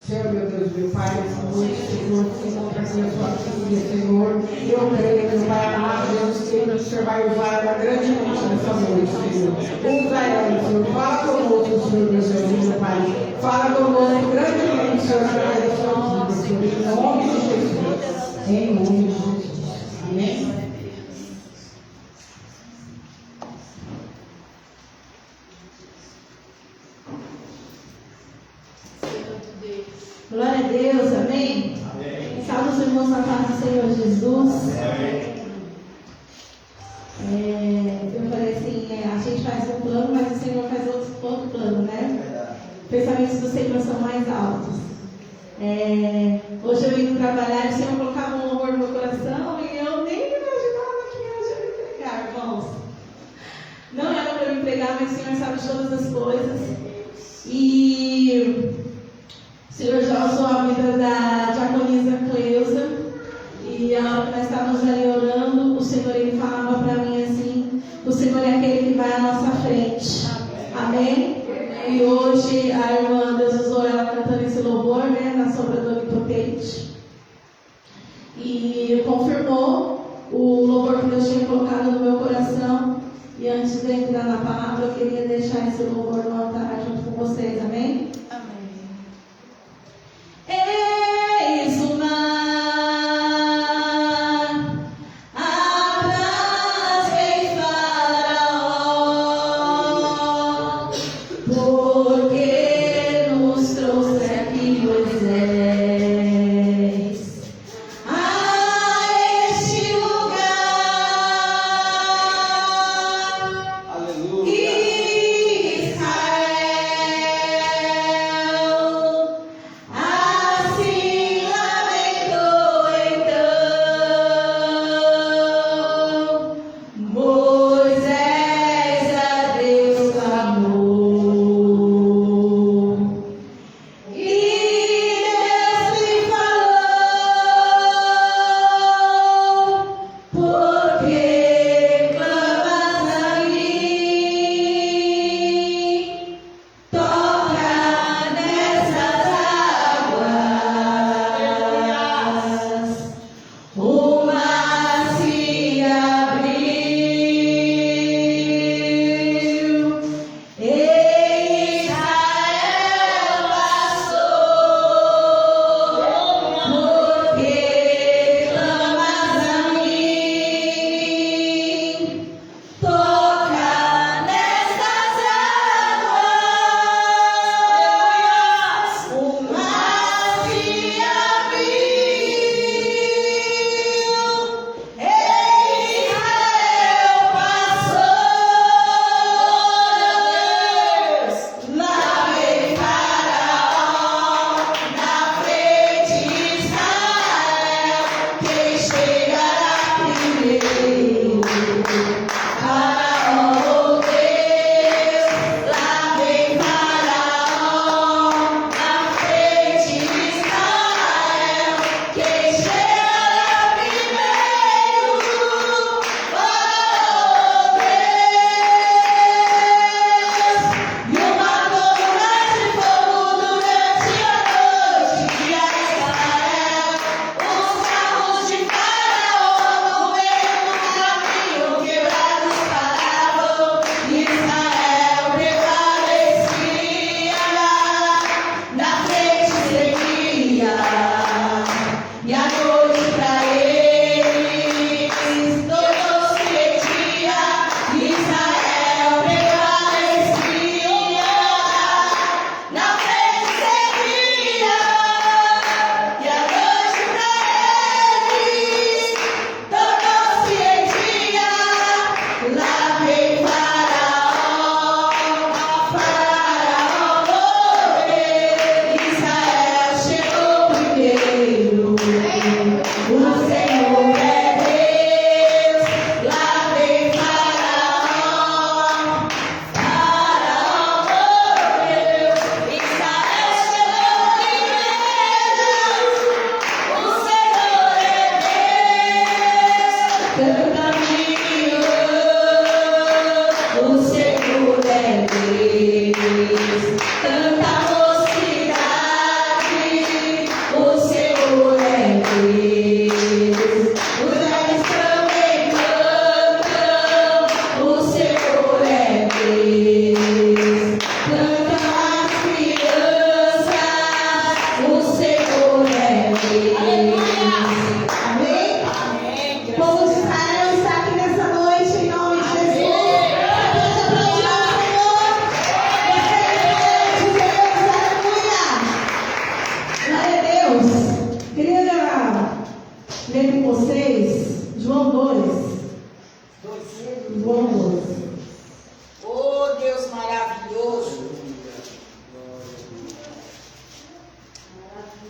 Senhor, meu Deus, meu Pai, nessa noite, Senhor, que encontra aqui a sua filha, Senhor. Eu creio, meu Pai amado, Deus, que o Senhor vai usar ela grandemente nessa noite, Senhor. Usa ela, Senhor. Fala conosco, Senhor, meu Deus, meu Pai. Fala conosco grandemente, Senhor, através da sua vida, Senhor. Em nome de Jesus. Em nome de Jesus. Amém? Glória a Deus, amém? Amém. Salve os irmãos na paz do Senhor Jesus. Amém. Eu falei assim, a gente faz um plano, mas o Senhor faz outro plano, né? Pensamentos do Senhor são mais altos. Hoje eu indo trabalhar, o Senhor colocava um louvor no meu coração e eu nem imaginava que hoje eu ia pregar, irmãos. Não era para eu me pregar, mas o Senhor sabe de todas as coisas. E o Senhor já usou a vida da diaconisa Cleusa, e a hora que nós estávamos ali orando, o Senhor ele falava para mim assim: o Senhor é aquele que vai à nossa frente. Amém? E hoje a irmã, Deus usou ela cantando esse louvor, né, na sombra do Onipotente, e confirmou o louvor que Deus tinha colocado no meu coração. E antes de entrar na palavra, eu queria deixar esse louvor no altar junto com vocês. Amém? Eis o mar, apraz-me Faraó, porque nos trouxe aqui Moisés a este lugar. Aleluia. Israel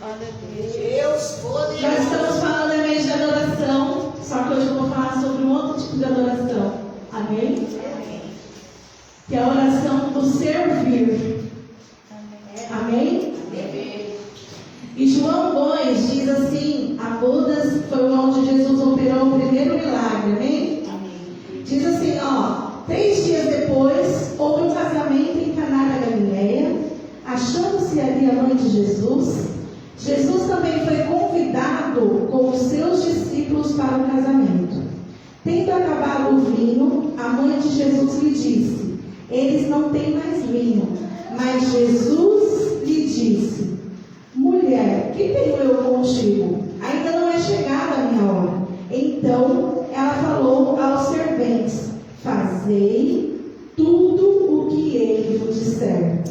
Nós estamos falando da mês de adoração, só que hoje eu vou falar sobre um outro tipo de adoração. Amém? Que é a oração do servir. Amém? E João 2 diz assim: a bodas foi onde Jesus operou o primeiro milagre. Amém? Diz assim, 3 dias depois, houve um casamento em Caná da Galileia. Achando-se ali a mãe de Jesus, Jesus também foi convidado com os seus discípulos para o casamento. Tendo acabado o vinho, a mãe de Jesus lhe disse: eles não têm mais vinho. Mas Jesus lhe disse: mulher, que tenho eu contigo? Ainda não é chegada a minha hora. Então ela falou aos serventes: fazei tudo o que ele vos disser.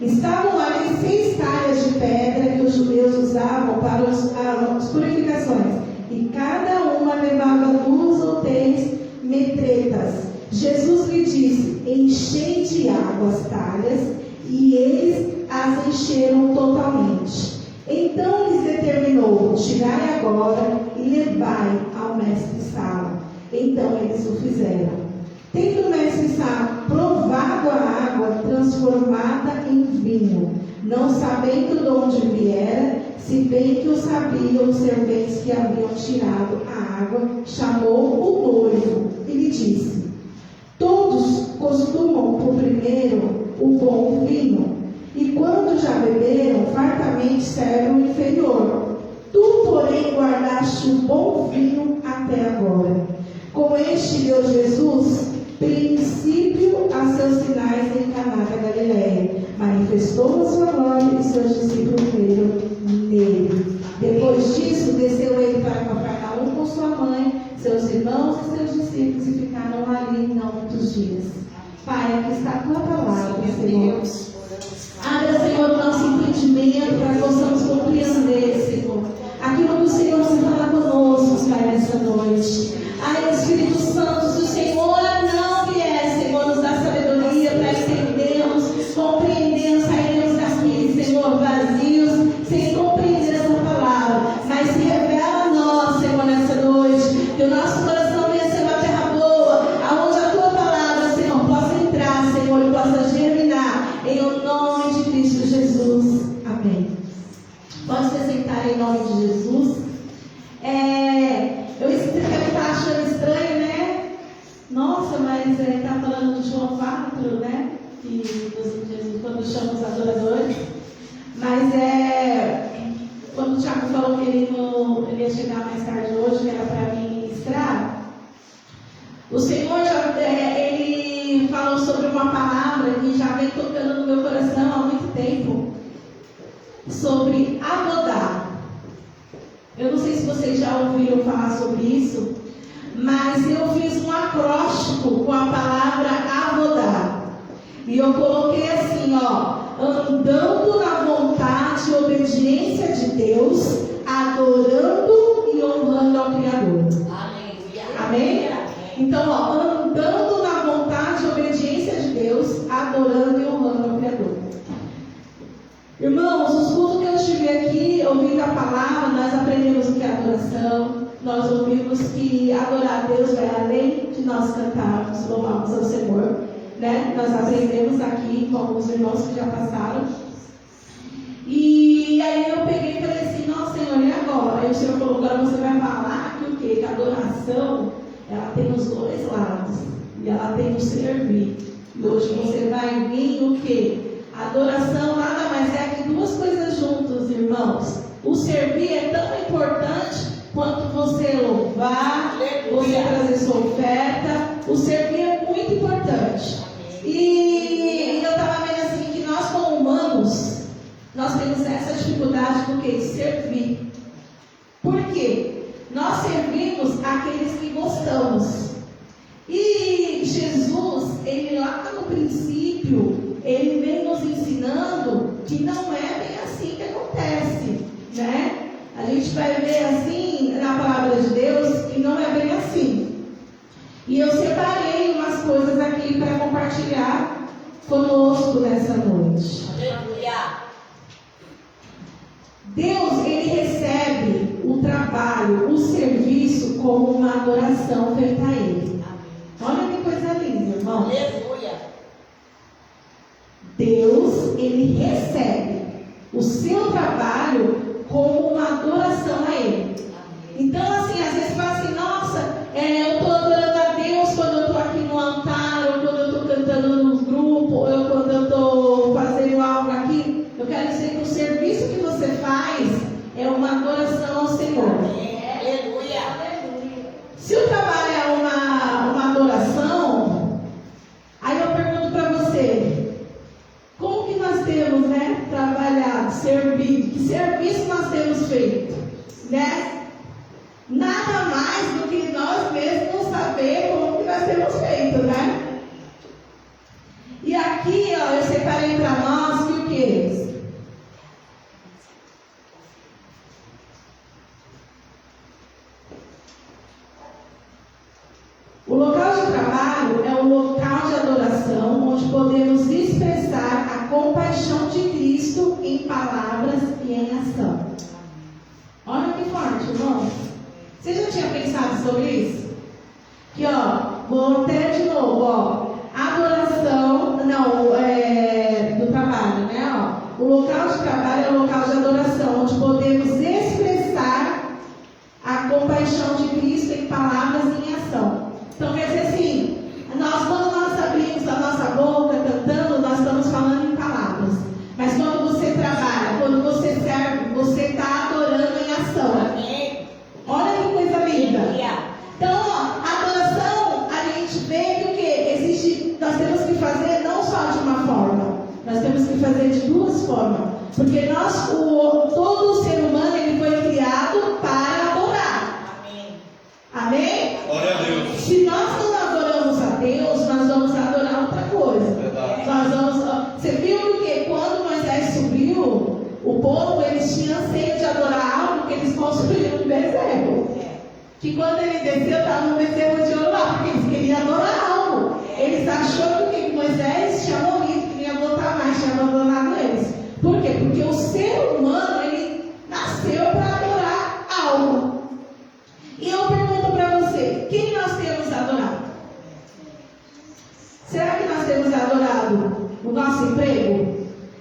Estavam ali 6 talhas de pedra que os judeus usavam para as purificações, e cada uma levava 2 ou 3 metretas. Jesus lhe disse: enchei de água as talhas, e eles as encheram totalmente. Então lhes determinou: tirai agora e levai ao mestre-sala. Então eles o fizeram. Tendo o mestre-sala provado a água transformada em vinho, não sabendo de onde viera, se bem que o sabiam os serventes que haviam tirado a água, chamou o noivo e lhe disse: todos costumam por primeiro o bom vinho, e quando já beberam, fartamente servem o inferior. Tu, porém, guardaste o bom vinho até agora. Com este deu Jesus princípio a seus sinais em Caná da Galileia. Manifestou a sua glória e seus discípulos creram nele. Depois disso, desceu ele para Cafarnaum com sua mãe, seus irmãos e seus discípulos, e ficaram ali não muitos dias. Pai, aqui está a tua palavra, Senhor. Abra, Senhor, o nosso entendimento para que possamos compreender, Senhor, aquilo que o Senhor se fala conosco, Pai, nessa noite. Ai, Espírito Santo, se o Senhor não vier, Senhor, nos dá sabedoria para entendermos, compreendermos, sairmos daqui, Senhor, vazios, sem compreender essa palavra. Mas se revela a nós, Senhor, nessa noite, que o nosso coração venha ser uma terra boa, aonde a tua palavra, Senhor, possa entrar, Senhor, e possa germinar, em o nome de Cristo Jesus. Amém. Pode se sentar em nome de Jesus. Eu estava achando estranho, né? Nossa, mas está falando de João 4, né? Que Jesus, quando chama os adoradores. Mas quando o Tiago falou que ele ia chegar mais tarde hoje, que era para mim ministrar, o Senhor ele falou sobre uma palavra que já vem tocando no meu coração há muito tempo, sobre avodar. Eu não sei se vocês já ouviram falar sobre isso, mas eu fiz um acróstico com a palavra avodar. E eu coloquei assim, andando na vontade e obediência de Deus, adorando e honrando ao Criador. Amém? Então, andando na vontade e obediência de Deus, adorando e honrando ao Criador. Irmãos, os cultos que eu estive aqui, ouvindo a palavra, nós aprendemos o que é adoração. Nós ouvimos que adorar a Deus vai além de nós cantarmos, louvarmos ao Senhor, né? Nós aprendemos aqui com os irmãos que já passaram. E aí eu peguei e falei assim: nossa, Senhor, e agora? Aí o Senhor falou: agora você vai falar que o quê? Que a adoração, ela tem os 2 lados. E ela tem o servir. E hoje você vai vir o quê? A adoração nada mais é que 2 coisas juntas, irmãos. O servir é tão importante quanto você louvar, você trazer sua oferta. O servir é muito importante. E eu estava vendo assim que nós, como humanos, nós temos essa dificuldade do que? De servir. Por quê? Nós servimos aqueles que gostamos. E Jesus, ele lá no princípio, ele vem nos ensinando que não é bem assim que acontece, né? A gente vai ver assim na palavra de Deus que não é bem assim. E eu separei umas coisas aqui para compartilhar conosco nessa noite. Aleluia! Deus, ele recebe o trabalho, o serviço como uma adoração feita a ele. Olha que coisa linda, irmão. Aleluia. Deus, ele recebe o seu trabalho como uma adoração a ele. Então, assim, às vezes fala assim, nossa, eu estou adorando a Deus quando eu estou aqui no altar, ou quando eu estou cantando no grupo, ou quando eu estou fazendo algo aqui. Eu quero dizer que o serviço que você faz é uma adoração ao Senhor. Aleluia. Se o trabalho é uma adoração, aí eu pergunto para você, como que nós temos, né, trabalhado, servido, que serviço nós temos feito, né? Nada mais do que nós mesmos saber como que nós temos feito, né? E aqui, ó, eu separei para nós que o que? O local de trabalho é um local de adoração onde podemos expressar a compaixão de Cristo em palavras e em ação. Olha que forte, irmãos. Você já tinha pensado sobre isso? Aqui, ó, vou até de novo, ó. Adoração, do trabalho, né? Ó. O local de trabalho é um local de adoração, onde podemos expressar a compaixão de Cristo em palavras e em ação. Então, quer dizer assim, quando nós abrimos a nossa boca cantando, nós estamos falando em palavras. Mas quando você trabalha, quando você serve, você está adorando em ação. Amém. Olha que coisa linda. Aleluia. Então, ó, a adoração, a gente vê que o quê? Existe, nós temos que fazer não só de uma forma, nós temos que fazer de duas formas. Porque todo o ser humano, ele foi criado para adorar. Amém. Amém? Glória a Deus. Se nós não adoramos a Deus, nós vamos adorar outra coisa. Verdade. Você viu que quando Moisés subiu, o povo, eles tinham anseio de adorar algo que eles construíram um bezerro. Que quando ele desceu, estava um bezerro de ouro lá, porque eles queriam adorar algo. Eles acharam que Moisés tinha morrido, que não ia voltar mais, tinha abandonado eles. Por quê? Porque o ser humano, ele nasceu para adorar algo. E eu pergunto para você, quem nós temos adorado? Será que nós temos adorado o nosso emprego?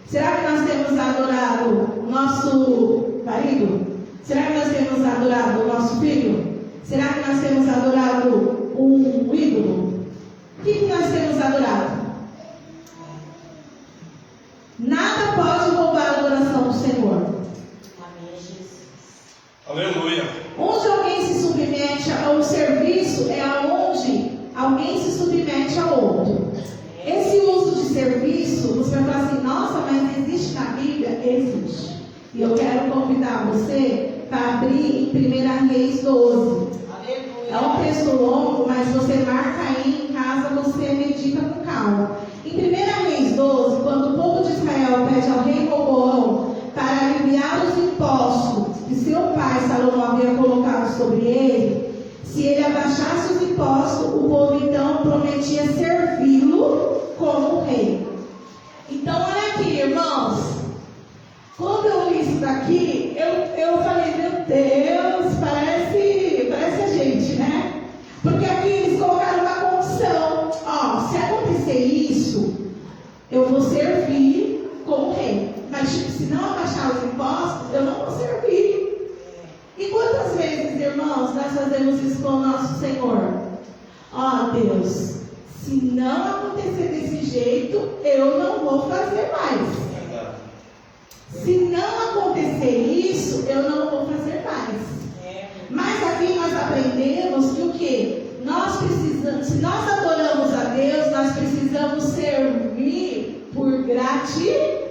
Será que nós temos adorado o nosso marido? Será que nós temos adorado o nosso filho? Será que nós temos adorado um ídolo? O que nós temos adorado? Nada pode roubar a adoração do Senhor. Amém, Jesus. Aleluia. Onde alguém se submete ao serviço é aonde alguém se submete ao outro. Esse uso de serviço, você vai falar assim, nossa, mas existe na Bíblia? Existe. E eu quero convidar você para abrir em 1 Reis 12. É um texto longo, mas você marca aí em casa, você medita com calma. Em 1 Reis 12, quando o povo de Israel pede ao rei Roboão para aliviar os impostos que seu pai Salomão havia colocado sobre ele, se ele abaixasse os impostos, o povo então prometia servi-lo como rei. Então, olha aqui, irmãos. Quando eu li isso daqui, eu falei, meu Deus, parece a gente, né? Porque aqui eles colocaram uma condição. Ó, se acontecer isso, eu vou servir como rei. Mas se não abaixar os impostos, eu não vou servir. E quantas vezes, irmãos, nós fazemos isso com o nosso Senhor? Ó, Deus, se não acontecer desse jeito, eu não vou fazer mais. Se não acontecer isso, eu não vou fazer mais. Mas aqui nós aprendemos que o quê? Nós precisamos, se nós adoramos a Deus, nós precisamos servir por gratidão.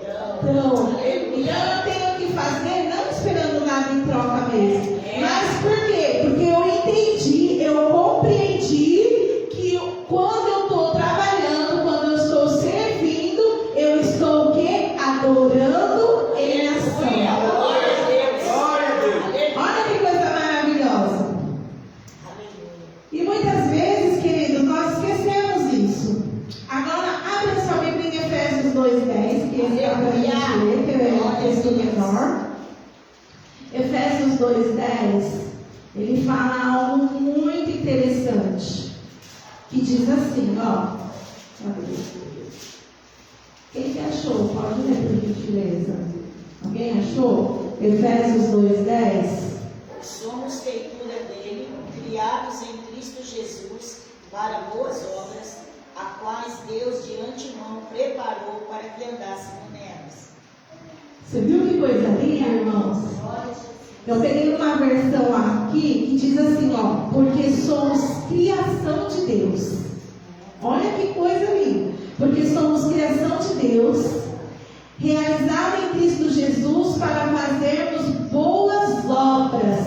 Então eu tenho que fazer não esperando nada em troca mesmo. Mas por quê? Porque eu entendi, eu compreendi que quando eu estou trabalhando, quando eu estou servindo, eu estou o quê? Adorando em ação. Olha que coisa maravilhosa. E muitas vezes, queridos, nós esquecemos isso. Agora, abre a sua Bíblia em Efésios 2:10, que esse é para a gente ler, que é um texto menor. Efésios 2:10, ele fala algo muito interessante, que diz assim, ó. Quem que achou? Pode ler, por gentileza. Alguém achou? Efésios 2:10. Somos feitura dele, criados em Cristo Jesus para boas obras, a quais Deus de antemão preparou para que andássemos nelas. Você viu que coisa linda, irmãos? Eu peguei uma versão aqui que diz assim, ó, porque somos criação de Deus. Olha que coisa linda. Porque somos criação de Deus, realizada em Cristo Jesus para fazermos boas obras.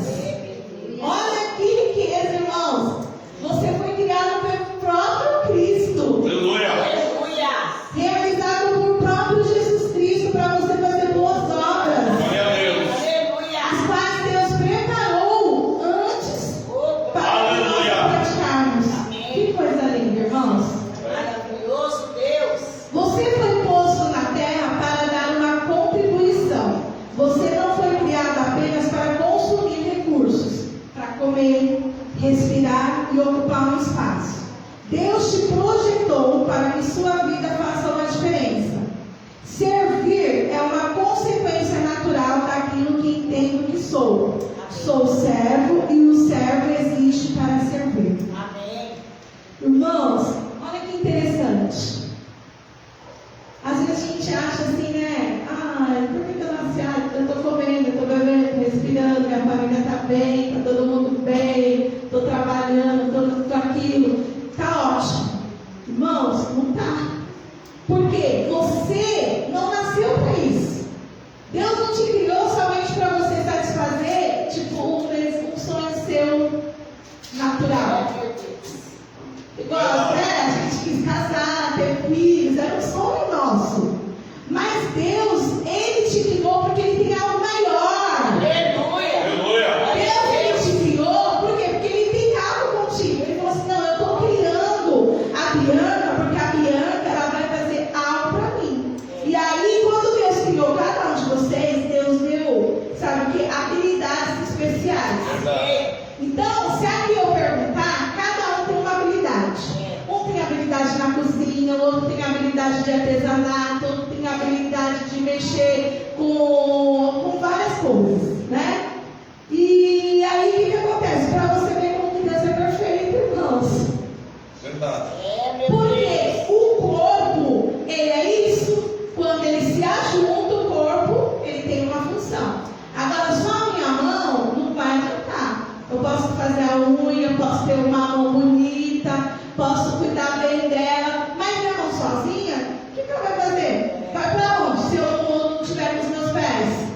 Olha que riqueza, irmãos. Você foi criado pelo próprio Cristo. Aleluia. Aleluia. Realizado por próprio Jesus Cristo para você fazer boas obras. Glória a Deus. Aleluia. As quais Deus preparou antes para que nós praticarmos. Amém. Que coisa linda, irmãos. Maravilhoso Deus. Você foi posto na terra para dar uma contribuição. Você não foi criado apenas para consumir recursos, para comer, respirar e ocupar um espaço. Deus te projetou para que sua vida faça uma diferença. Servir é uma consequência natural daquilo que entendo que sou. Sou servo e o servo existe para servir. Amém. Irmãos, olha que interessante. Às vezes a gente acha assim, né? Ai, por que eu nasci? Ah, eu estou comendo, eu estou bebendo, estou respirando, minha família está bem, está todo mundo bem, estou trabalhando, estou aquilo. Está ótimo. Irmãos, não está. Porque você não nasceu para isso. Deus não te criou somente para você satisfazer, tipo, um sonho seu natural. Igual, a gente quis casar, ter filhos, era um sonho nosso. Mas Deus, Ele te criou porque Ele tem algo maior. Aleluia. Aleluia. Deus, Ele te criou, por quê? Porque Ele tem algo contigo. Ele falou assim, não, eu estou criando a Bianca, porque a Bianca, ela vai fazer algo para mim. E aí, quando Deus criou cada um de vocês, Deus deu, sabe o que? Habilidades especiais. Amém. Então, se aqui eu perguntar, cada um tem uma habilidade. Um tem habilidade na cozinha, o outro tem habilidade de artesanato, outro tem habilidade de mexer com várias coisas, né? E aí, o que acontece? Para você ver como que Deus é perfeito, irmãos. Verdade. Meu Porque o corpo, ele é isso. Quando ele se ajunta, o corpo, ele tem uma função. Agora, só a minha mão não vai adiantar. Eu posso fazer a unha, posso ter uma mão bonita, posso cuidar bem dela, mas minha mão sozinha, o que ela vai fazer? Vai para onde se eu não tiver com os meus pés?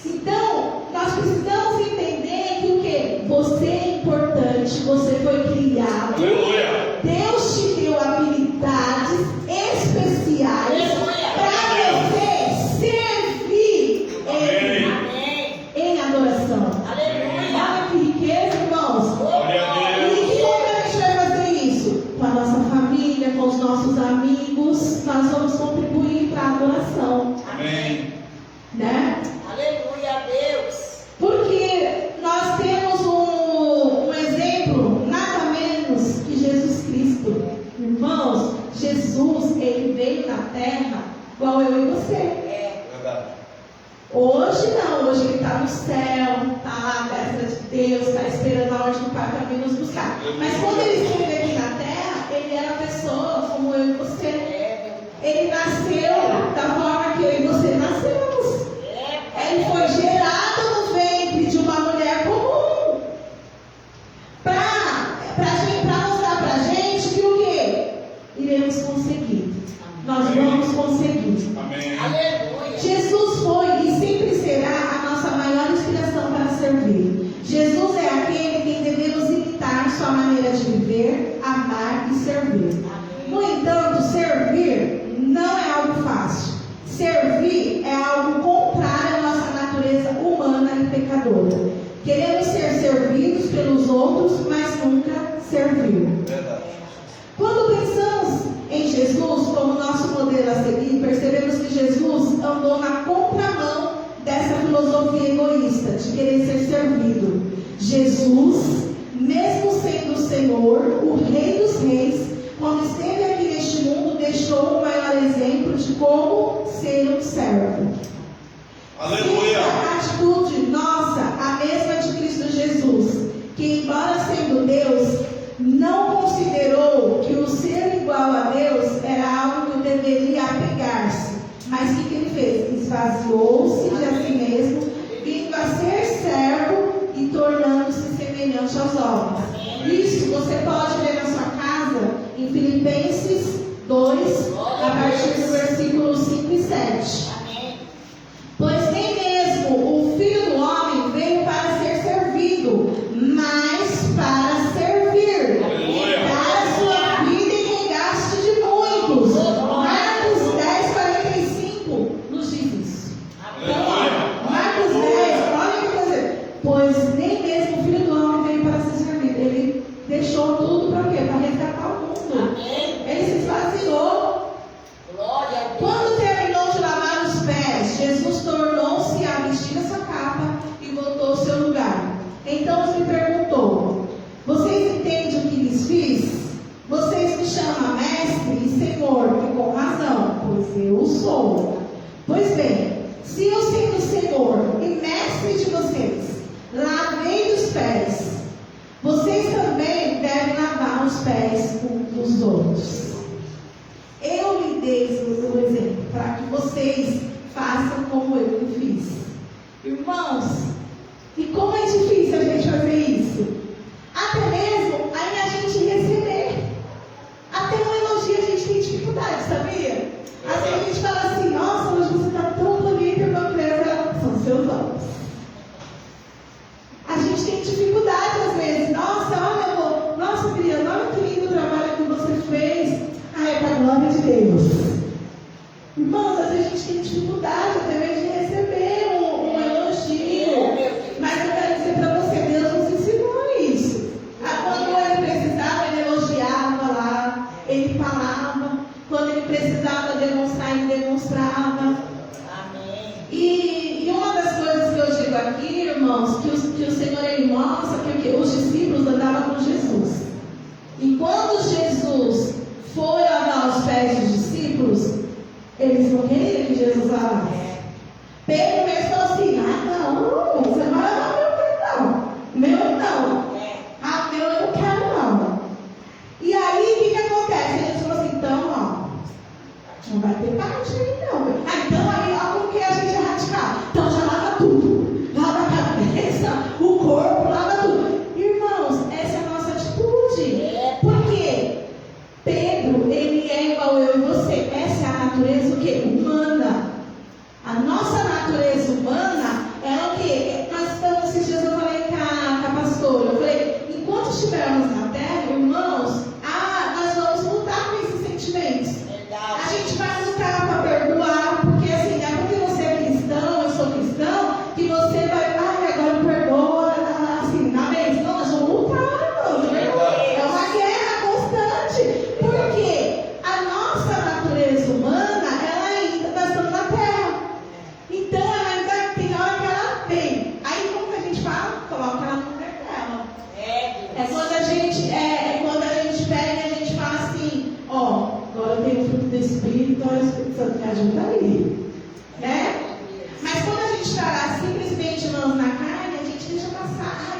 Então, nós precisamos entender que o quê? Você é importante, você foi criado. Aleluia. Deus te deu habilidades especiais para você servir Ele Amém. em adoração. Aleluia. Olha que riqueza, irmãos. Glória a E Deus. como a gente vai fazer isso? Com a nossa família, com os nossos amigos, nós vamos contribuir para a adoração, Amém. né? Aleluia, Deus. Porque nós temos um exemplo, nada menos que Jesus Cristo. Irmãos, Jesus, ele veio na terra igual eu e você. Verdade. Hoje não, hoje ele está no céu, está lá, graças a Deus, está esperando a ordem do Pai para vir nos buscar. Mas quando ele esteve aqui na terra, ele era pessoa como eu e você. Ele nasceu da forma que eu e você nascemos. Ele foi gerado no ventre de uma mulher comum. Para mostrar para a gente que o quê? Iremos conseguir. Nós vamos conseguir. Amém. Aleluia. Jesus foi e sempre será a nossa maior inspiração para servir. Jesus é aquele quem devemos imitar sua maneira de viver, amar e servir. No entanto, servir não é algo fácil. Servir é algo contrário à nossa natureza humana e pecadora. Queremos ser servidos pelos outros, mas nunca servir. Verdade. Quando pensamos em Jesus como nosso modelo a seguir, percebemos que Jesus andou na contramão dessa filosofia egoísta de querer ser servido. Jesus, mesmo sendo o Senhor, o Rei dos Reis, quando esteve aqui neste mundo, deixou o maior exemplo de como ser um servo. Aleluia. A atitude nossa, a mesma de Cristo Jesus, que embora sendo Deus, não considerou que o ser igual a Deus era algo que deveria apegar-se. Mas o que ele fez? Esvaziou-se de a si mesmo, vindo a ser servo e tornando-se semelhante aos homens. Isso você pode ler na sua casa, em Filipenses 2, a partir do versículo 5 e 7. Pois nem mesmo o Filho do Homem veio para ser servido, mas para servir, dar a sua vida em resgate de muitos. Marcos 10:45 nos diz isso. Marcos 10, olha que coisa. Pois nem mesmo o Filho do Homem veio para ser servido. Ele deixou tudo para quê? Para resgatar o mundo. Ele se esvaziou. Quando terminou de lavar os pés, Jesus tornou-se a vestir a sua capa e voltou ao seu lugar. Então ele perguntou: vocês entendem o que lhes fiz? Vocês me chamam mestre e senhor, e com razão, pois eu o sou. Pois bem, se eu sendo senhor e mestre de vocês, lavei os pés, vocês também devem lavar os pés uns dos outros. Eu lhe dei o exemplo para que vocês façam como eu fiz. Irmãos, e como é difícil a gente fazer isso? Até mesmo aí a gente receber. Até um elogio a gente tem dificuldade, sabia? Às vezes a gente fala assim: nossa, hoje você está tão bonita, irmã Cleusa. São seus olhos. A gente tem dificuldade às vezes. Nossa, olha, amor. Nossa, Briana, olha que lindo o trabalho que você fez. É para a glória de Deus. Irmãos, às vezes a gente tem dificuldade até mesmo de receber um elogio. Mas eu quero dizer para você, Deus nos ensinou isso. Quando ele precisava, ele elogiava lá, ele falava. Quando ele precisava demonstrar, ele demonstrava. Amém. E uma das coisas que eu digo aqui, irmãos, que o Senhor ele mostra que os discípulos andavam com Jesus. E quando Jesus foi lavar os pés dos discípulos, eles não queriam que Jesus lavasse. Pedro mesmo falou assim: não, você não vai lavar meu pé, não. Meu não. Meu eu não quero, não. E aí, o que acontece? Jesus falou assim: então, ó, não vai ter parte aí, não. Então, aí, ó, como que a gente é radical? Então, já lava tudo. Lava a cabeça, o corpo, lava tudo. Irmãos, essa é a nossa atitude. Por quê? Pedro, ele é igual eu e você. Essa é a natureza o quê? Humana. A nossa natureza humana é o quê? Nós estamos, esses dias eu falei com a pastora, eu falei, enquanto estivermos na terra, irmãos, nós vamos lutar com esses sentimentos. Verdade. A gente vai lutar para perdoar, porque assim, não é porque você é cristão, eu sou cristão, que você vai, agora perdoa, assim, na vez. Não, nós vamos lutar, irmãos. É uma guerra constante. Porque a nossa natureza humana, ela ainda está estando na terra. Então ela ainda tem hora que ela vem. Aí como que a gente fala? Coloca ela no lugar dela. É quando a gente pega e a gente fala assim: ó, agora eu tenho o fruto do Espírito, olha o Espírito Santo me ajuda aí. Né? Mas quando a gente está lá simplesmente mãos na carne, a gente deixa passar.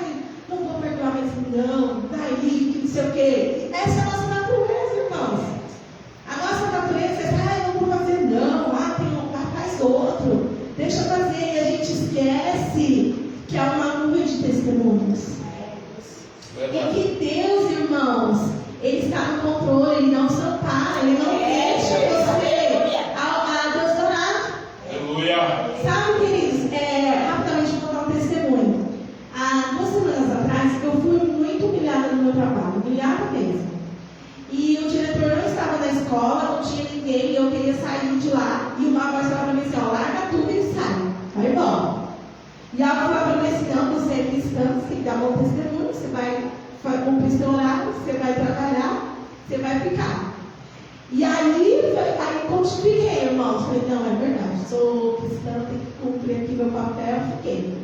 Não vou perdoar mais não, daí, que não sei o quê. Essa é a nossa natureza, irmãos. A nossa natureza é: eu não vou fazer não, faz outro, deixa eu fazer. E a gente esquece que há uma nuvem de testemunhos. E que Deus, irmãos, Ele está no controle, Ele não se ampara, Ele não deixa você adorar. Aleluia. Sabe, queridos, rapidamente vou contar um testemunho. Há 2 semanas atrás, eu fui muito humilhada no meu trabalho, humilhada mesmo. E o diretor não estava na escola, não tinha ninguém, e eu queria sair de lá. E uma voz falava para mim assim: ó, larga tudo e sai, vai embora. E ela falava para mim assim: não, você é cristã, você tem que dar bom testemunho, você vai cumprir seu horário, você vai trabalhar, você vai ficar. E aí continuei, irmãos. Falei: não, é verdade, sou cristã, tenho que cumprir aqui meu papel, fiquei.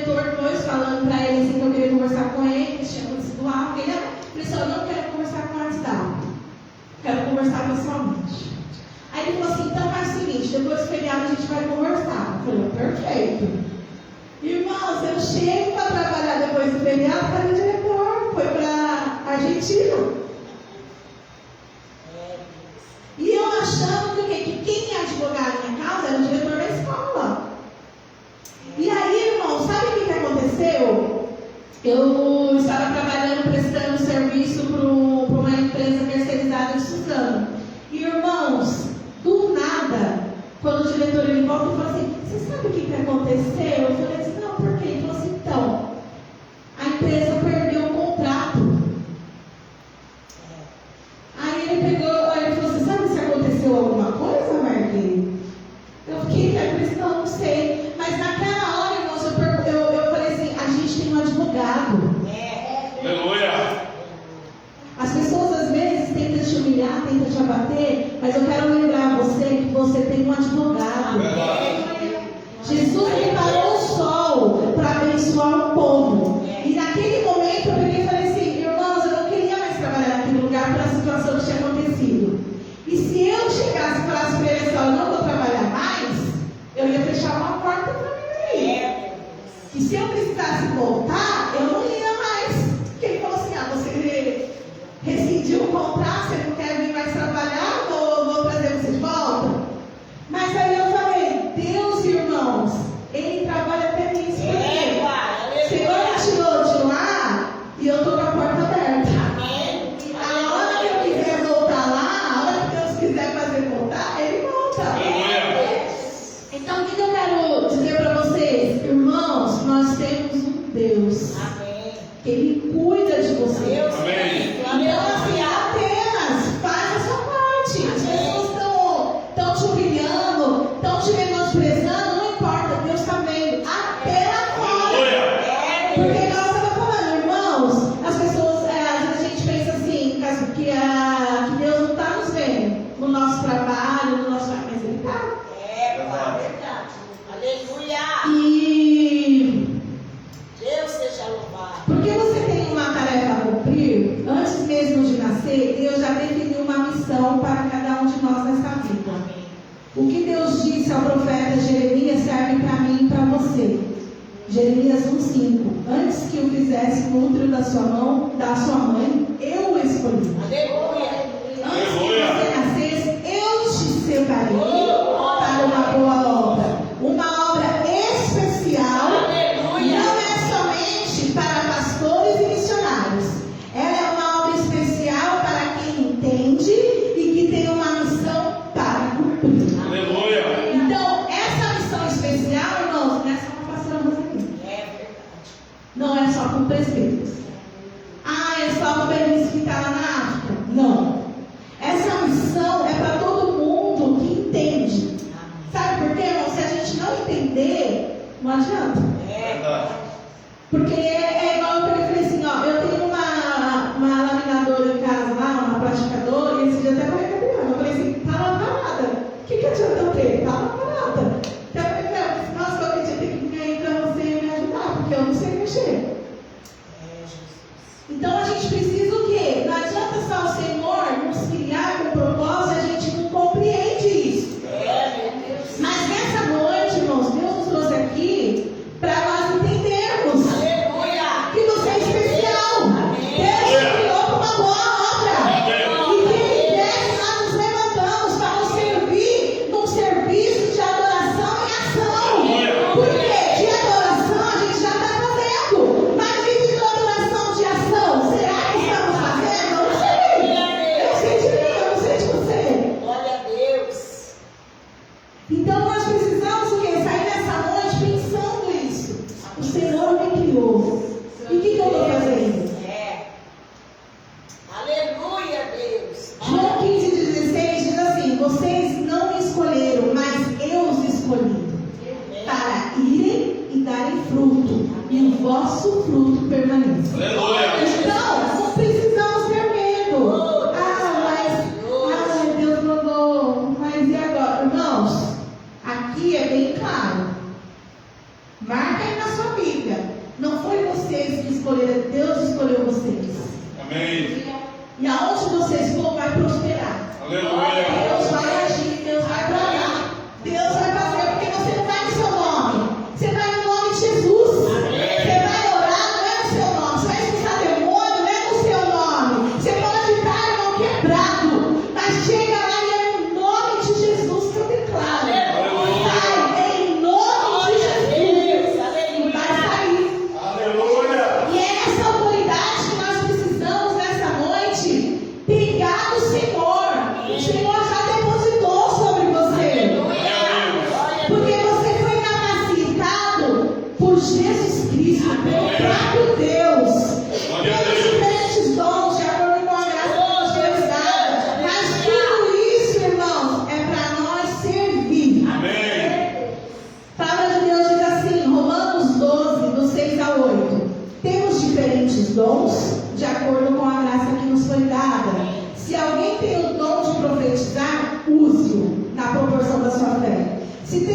diretor depois falando para ele assim, que eu queria conversar com ele, que tinha acontecido algo. Ele falou assim, eu não quero conversar com a Aristão, quero conversar pessoalmente. Aí ele falou assim, então faz o seguinte, depois do feriado a gente vai conversar. Eu falei, perfeito. Irmãos, eu chego para trabalhar depois do feriado, cadê o diretor? Foi para Argentina. E eu achando que quem ia advogar a minha causa era o diretor da escola. E aí, irmão, sabe o que aconteceu? Eu estava trabalhando, prestando serviço para uma empresa terceirizada de Suzano. E, irmãos, do nada, quando o diretor ele volta e fala assim, você sabe o que aconteceu? Eu falei assim, não, por quê? Ele falou assim, então, a empresa perdeu o contrato. Aí ele falou assim, sabe se aconteceu alguma coisa, Marquinhos? Eu fiquei pensando, não sei. Mas naquela hora, irmãos, eu falei assim, a gente tem um advogado. Aleluia. As pessoas às vezes tentam te humilhar, tentam te abater, mas eu quero lembrar você que você tem um advogado. Jesus preparou o sol para abençoar o povo. E naquele momento eu peguei e falei assim, irmãos, eu não queria mais trabalhar naquele lugar pela situação que tinha acontecido. E se eu chegasse e falasse para ele assim, eu não vou trabalhar mais, eu ia fechar uma porta para mim aí. E se eu precisasse voltar, eu não ia mais. Porque ele falou assim, você rescindiu o contrato, você não quer vir mais trabalhar, vou trazer você de volta. Mas aí eu falei, Deus, irmãos, Ele trabalha até nisso. O Senhor me tirou de lá e eu estou com a porta aberta. A hora que eu quiser voltar lá, a hora que Deus quiser fazer voltar, Ele volta. Então, o que eu quero dizer para vocês? Irmãos, nós temos um Deus que Ele cuida de vocês. Amém. Então, assim, apenas faz a sua parte. As pessoas estão te humilhando, estão te menosprezando, não importa, Deus está vendo. Até lá fora. Porque igual eu estava falando, irmãos, as pessoas, às vezes a gente pensa assim, que Deus não está nos vendo no nosso trabalho, no nosso mas Ele está. Verdade. Aleluia. E Deus seja louvado. porque você tem uma tarefa a cumprir, antes mesmo de nascer, Deus já definiu uma missão para cada um de nós nessa vida. O que Deus disse ao profeta Jeremias serve para mim e para você. Jeremias 1,5. Antes que o fizesse no útero da sua mãe, eu o escolhi. Aleluia. Antes que você nascesse, eu te separei para uma boa obra. Uma obra especial. Aleluia. Não é somente para pastores e missionários. Ela é uma obra especial para quem entende e que tem uma missão para cumprir. Aleluia. Então, essa missão especial, irmãos, não é só para pastor aqui. Não é só para o presbítero. É só para o presbítero que está lá na África. Não. Essa missão é para todo mundo que entende. Sabe por quê, irmão? Se a gente não entender, não adianta. Verdade. Porque é igual eu falei assim, eu tenho uma laminadora em casa lá, uma plastificadora, e esse dia até falei com a Adriana, eu falei assim, tá lá parada. O que adianta eu ter? Tá lá parada. Então eu falei, nossa, eu acredito que ganhei pra você me ajudar, porque eu não sei mexer. Então a gente precisa o quê? Não adianta só o Senhor nos criar com propósito, a gente não compreende isso. Mas nessa noite, irmãos, Deus nos trouxe aqui para nós entendermos que você é especial. Deus te criou para uma boa obra. E que Ele quer que nós nos levantamos para nos servir num serviço de adoração e ação. Porque de adoração a gente já está fazendo. Mas e de adoração de ação? Será que estamos fazendo? Eu não sei. Eu sei de mim, eu não sei de você. Glória a Deus. Então nós precisamos o quê? Sair nessa noite pensando isso. O Senhor me criou. E o que eu estou fazendo? Aleluia, Deus. João 15,16 diz assim: vocês não me escolheram, mas eu os escolhi para irem e darem fruto, e o vosso fruto permaneça. Aleluia. Então, não precisamos ter medo. Mas Deus mandou. Mas e agora? Irmãos, aqui é bem claro. Marca aí na sua Bíblia. Amém. E aonde vocês for, vai prosperar. Aleluia. Deus vai agir, Deus vai trabalhar. Deus vai fazer, porque você não vai no seu nome. Você vai no nome de Jesus. Você vai orar, não é no seu nome. Você vai expulsar demônio, não é no seu nome. Você pode estar, irmão, quebrado. Mas chega lá e é no nome de Jesus que eu declaro. Sai em nome de Jesus. E vai sair. Aleluia. E é essa autoridade que nós precisamos nessa noite pegar do Senhor. O Senhor já depositou sobre você. Porque você foi capacitado por Jesus Cristo, pelo próprio Deus. Temos diferentes dons de acordo com a graça de Deus dada. Mas tudo isso, irmãos, é para nós servir. Amém. A palavra de Deus diz assim, Romanos 12, do 6 ao 8. Temos diferentes dons de acordo com a graça que nos foi dada. Se alguém tem o dom de profetizar, use-o na proporção da sua fé. Se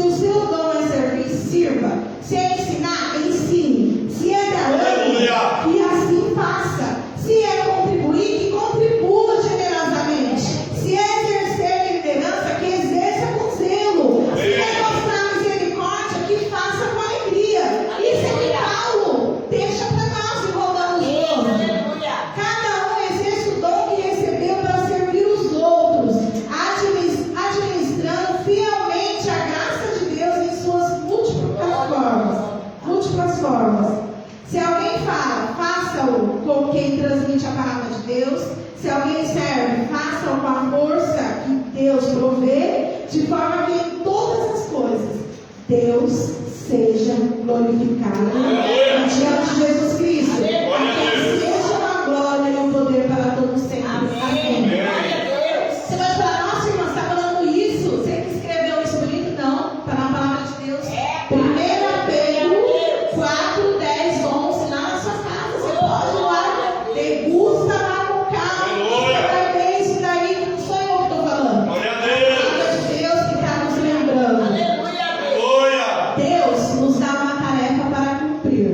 o seu dom é servir, sirva. Se é ensinar, ensine. Se é dar ânimo, que assim faça. Se é contribuir, que contribua generosamente. Se é exercer liderança, que exerça com zelo. Se é mostrar misericórdia, que faça com alegria. Isso é que Paulo deixa para nós em Romanos 12. Cada um exerce o dom que recebeu para servir os outros, administrando fielmente a graça de Deus em suas múltiplas formas. Se alguém fala, faça-o com quem transmite a palavra de Deus. Se alguém serve, faça-o com a força que Deus provê, de forma que em todas as coisas Deus seja glorificado diante de Jesus Cristo. Que seja uma glória e um poder para todos sempre. Amém. Você vai falar, nossa irmã, você está falando isso? Você que escreveu isso bonito? Não, está na palavra de Deus. 1 Pedro 4, 10, 11, lá na sua casa. Você pode ir lá, degusta lá com calma. Você vai ver isso daí, que não sou eu que estou falando. Glória a A palavra de Deus que está nos lembrando. Aleluia. Deus nos dá uma tarefa para cumprir,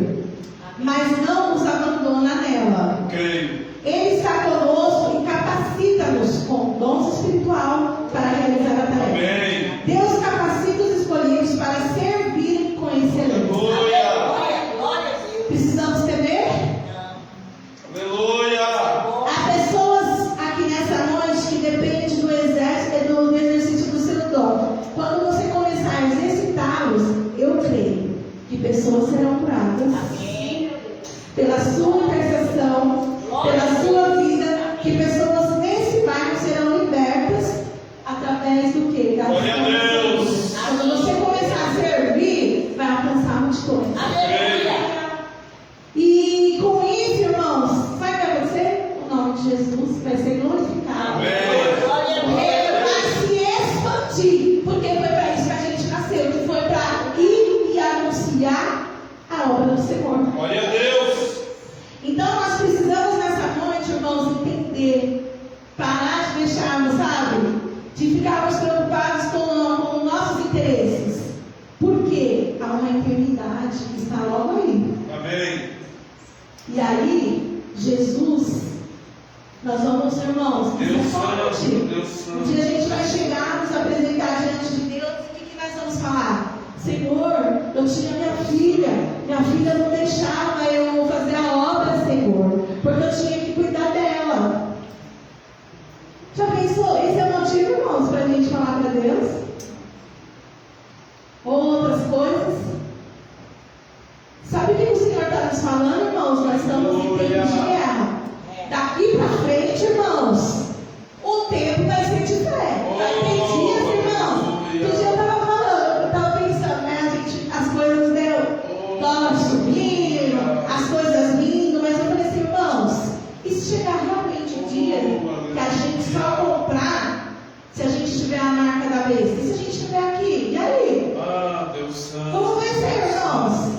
mas não nos abandona nela. Creio. Ele está conosco e capacita-nos com dons espiritual para realizar a tarefa. Amém. Deus capacita os escolhidos para servirem com excelência. Aleluia. Precisamos temer? Aleluia. Há pessoas aqui nessa noite que dependem do exercício do seu dom. Quando você começar a exercitá-los, eu creio que pessoas serão curadas pela sua intercessão, pela sua vida, que pessoas nesse bairro serão libertas através do que? Da Glória a Deus. Quando você começar a servir, vai alcançar multidões. E com isso, irmãos, sabe o que vai acontecer? O nome de Jesus vai ser glorificado. Amém. Ele vai se expandir, porque foi para isso que a gente nasceu, que foi para ir e anunciar a obra do Senhor. Glória a Deus. Então nós precisamos nessa noite, irmãos, entender, parar de deixarmos, sabe, de ficarmos preocupados com nossos interesses, porque há uma eternidade que está logo aí. Amém. E aí, Jesus, nós vamos, irmãos, Deus nessa santo, noite, Deus santo. um dia a gente vai chegar, nos apresentar diante de Deus, e o que nós vamos falar? Senhor, eu tinha minha filha não deixava eu fazer a obra, Senhor, porque eu tinha que cuidar dela. Já pensou? Esse é o motivo, irmãos, para a gente falar para Deus? Outras coisas? Sabe o que o Senhor está nos falando, irmãos? Nós estamos em tempo de guerra. Daqui para frente, irmãos, o tempo vai ser de fé. Vai ter dias, irmãos. Um dia eu estava falando, eu estava pensando, né? As coisas deu dólar subindo, as coisas vindo, mas eu falei assim, irmãos, e se chegar realmente um dia que a gente só comprar, se a gente tiver a marca da besta, e se a gente estiver aqui? E aí? Ah, Deus santo. Como vai ser, irmãos?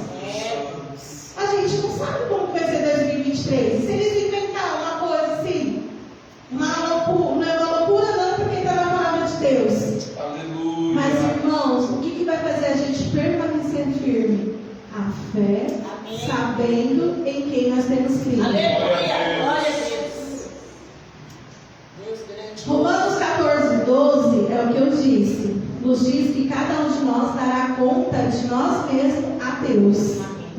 A gente não sabe como vai ser 2023. Se eles inventarem uma coisa assim, uma loucura não, porque está na palavra de Deus. Aleluia. Mas, irmãos, o que vai fazer a gente permanecer firme? A fé sabendo em quem nós temos crido. Aleluia. Glória a Deus. Deus grande. Romanos 14:12 é o que eu disse. Nos diz que cada um de nós dará conta de nós mesmos a Deus.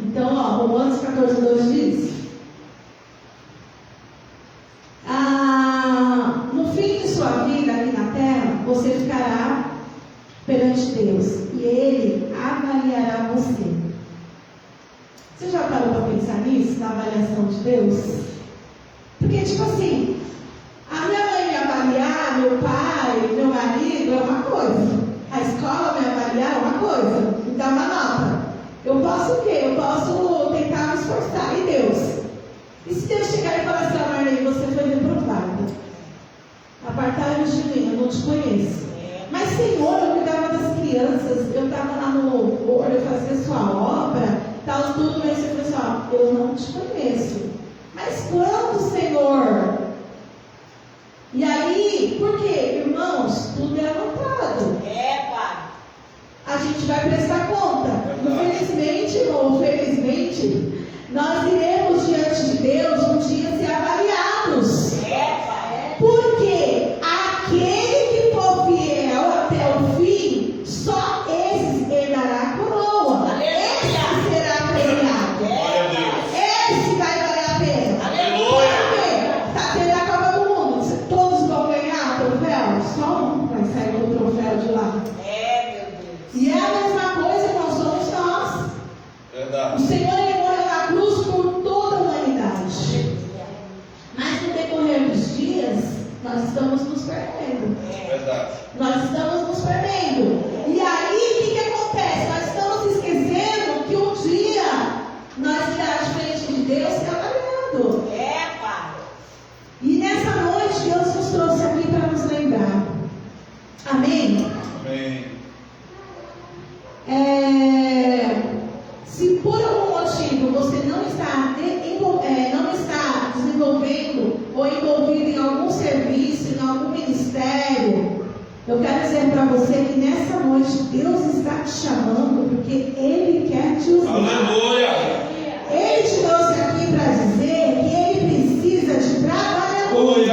Então, Romanos 14:12 diz: no fim de sua vida aqui na terra, você ficará perante Deus e Ele avaliará você. Você já parou para pensar nisso, na avaliação de Deus? Porque, tipo assim, a minha mãe me avaliar, meu pai, meu marido é uma coisa, a escola me avaliar é uma coisa, me dá uma nota. Eu posso o quê? Eu posso tentar me esforçar em Deus. E se Deus chegar e falar assim: Marlene, você foi reprovada, apartai-vos de mim, eu não te conheço. Mas, Senhor, eu cuidava das crianças, eu estava lá no louvor, eu fazia sua obra, tal, tudo, mas você falou assim: eu não te conheço. Mas quando, Senhor? E aí, por quê? Irmãos, tudo é anotado. Pai. A gente vai prestar conta. Infelizmente ou felizmente, nós iremos diante de Deus um dia ser avaliados. Pai. Porque aquele que for fiel até o fim, só esse herdará a coroa. Esse será premiado. Glória a Deus. Esse vai valer a pena. Aleluia. Está tendo a Copa do Mundo. Todos vão ganhar troféu? Só um vai sair com o troféu de lá. Meu Deus. E é a mesma coisa, nós somos nós. Verdade. O Senhor, Ele morreu na cruz por toda a humanidade. Mas no decorrer dos dias, nós estamos nos perdendo. Verdade. Nós estamos nos perdendo. E aí, o que acontece? Nós estamos esquecendo que um dia nós iremos de frente de Deus ser avaliado. Pai. E nessa noite, Deus nos trouxe aqui para nos lembrar. Amém? Amém. Se por algum motivo você não está desenvolvendo ou envolvido em algum serviço, em algum ministério, eu quero dizer para você que nessa noite Deus está te chamando porque Ele quer te usar. Aleluia. Ele te trouxe aqui para dizer que Ele precisa de trabalhadores.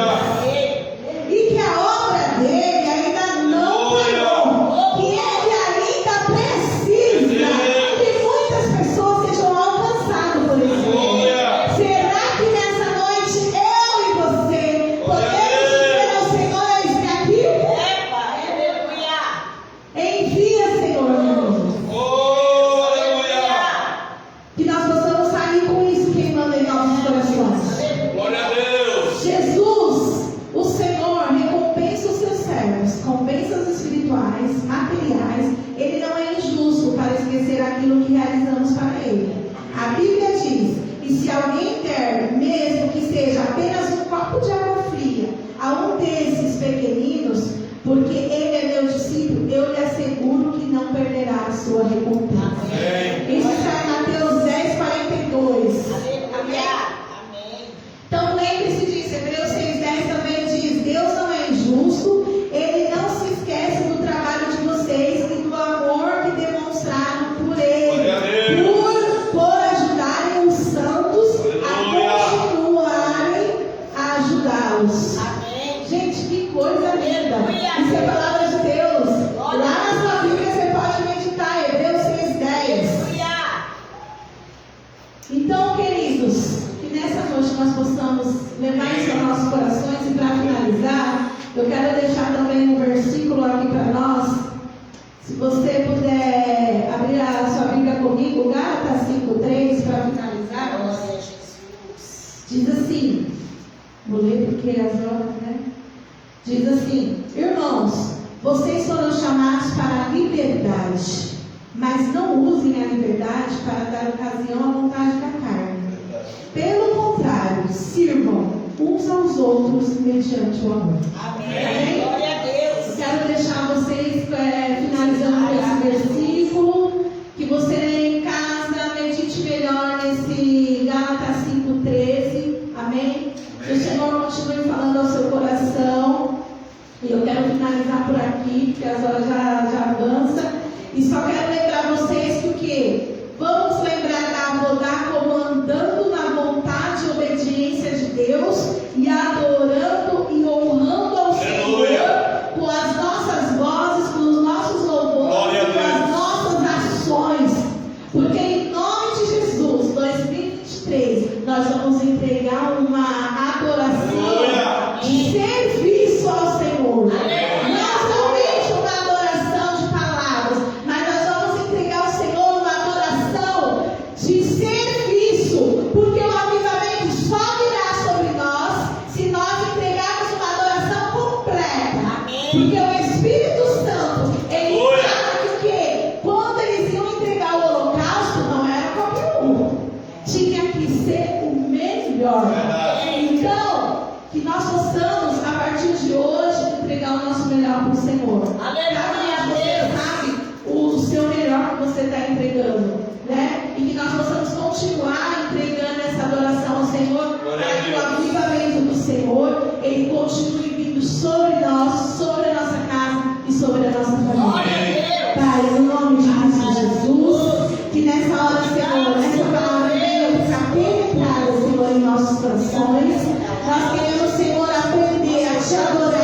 E que a obra dele ainda não parou. Que ele ainda precisa que muitas pessoas sejam alcançadas por esse meio. Será que nessa noite eu e você podemos dizer ao Senhor: eis-me aqui? Pai. Aleluia. Envia, Senhor, Aleluia. que nós possamos sair com isso queimando em nossos corações. Glória a Deus. Jesus, o Senhor, recompensa os seus servos com bênçãos espirituais, materiais. Ele não é injusto para esquecer aquilo que realizamos para Ele. A Bíblia diz: e se alguém der, mesmo que seja apenas um copo de água fria, a um desses pequeninos, porque ele é meu discípulo, eu lhe asseguro que não perderá a sua recompensa. Amém. Isso está em Mateus 10:42. Aleluia. Amém. Então lembre-se disso, Hebreus 6:10 também diz: Deus não é injusto, Ele não se esquece do trabalho de vocês e do amor que demonstraram por Ele, por ajudarem os santos a continuarem a ajudá-los. Amém. Gente, que coisa linda! Isso é a palavra de Deus. Lá na sua Bíblia você pode meditar, Hebreus 6:10. Aleluia. Então, queridos, que nessa noite nós possamos levar isso aos nossos corações. E para finalizar, eu quero deixar também um versículo aqui para nós. Se você puder abrir a sua Bíblia comigo, Gálatas 5:3, para finalizar. Glória a Jesus. Diz assim, vou ler porque as horas, né? Diz assim: irmãos, vocês foram chamados para a liberdade, mas não usem a liberdade para dar ocasião à vontade da carne. Pelo contrário, sirvam uns aos outros mediante o amor. Amém. Glória a Deus. Eu quero deixar vocês finalizando com esse versículo, que você em casa medite melhor nesse Gálatas 5:13. Amém? Que o Senhor continue falando ao seu coração. E eu quero finalizar por aqui, porque as horas já avançam. E só quero lembrar vocês que o quê? Vamos lembrar da vamos entregar uma adoração de serviço ao Senhor. Não somente uma adoração de palavras, mas nós vamos entregar ao Senhor uma adoração de serviço, porque o avivamento só virá sobre nós se nós entregarmos uma adoração completa. Porque o Espírito Santo, ele fala que o quê? Quando eles iam entregar o holocausto, não era qualquer um. Tinha que ser o melhor. Então, que nós possamos, a partir de hoje, entregar o nosso melhor para o Senhor. Cada você sabe o seu melhor que você está entregando, né? E que nós possamos continuar entregando essa adoração ao Senhor, para que o avivamento do Senhor, ele continue vindo sobre nós, sobre a nossa casa e sobre a nossa família. Pai, no nome de Cristo Jesus, que nessa hora, Senhor, essa palavra venha ficar penetrada, Senhor, em nossos corações. Nós queremos, Senhor, aprender a te adorar.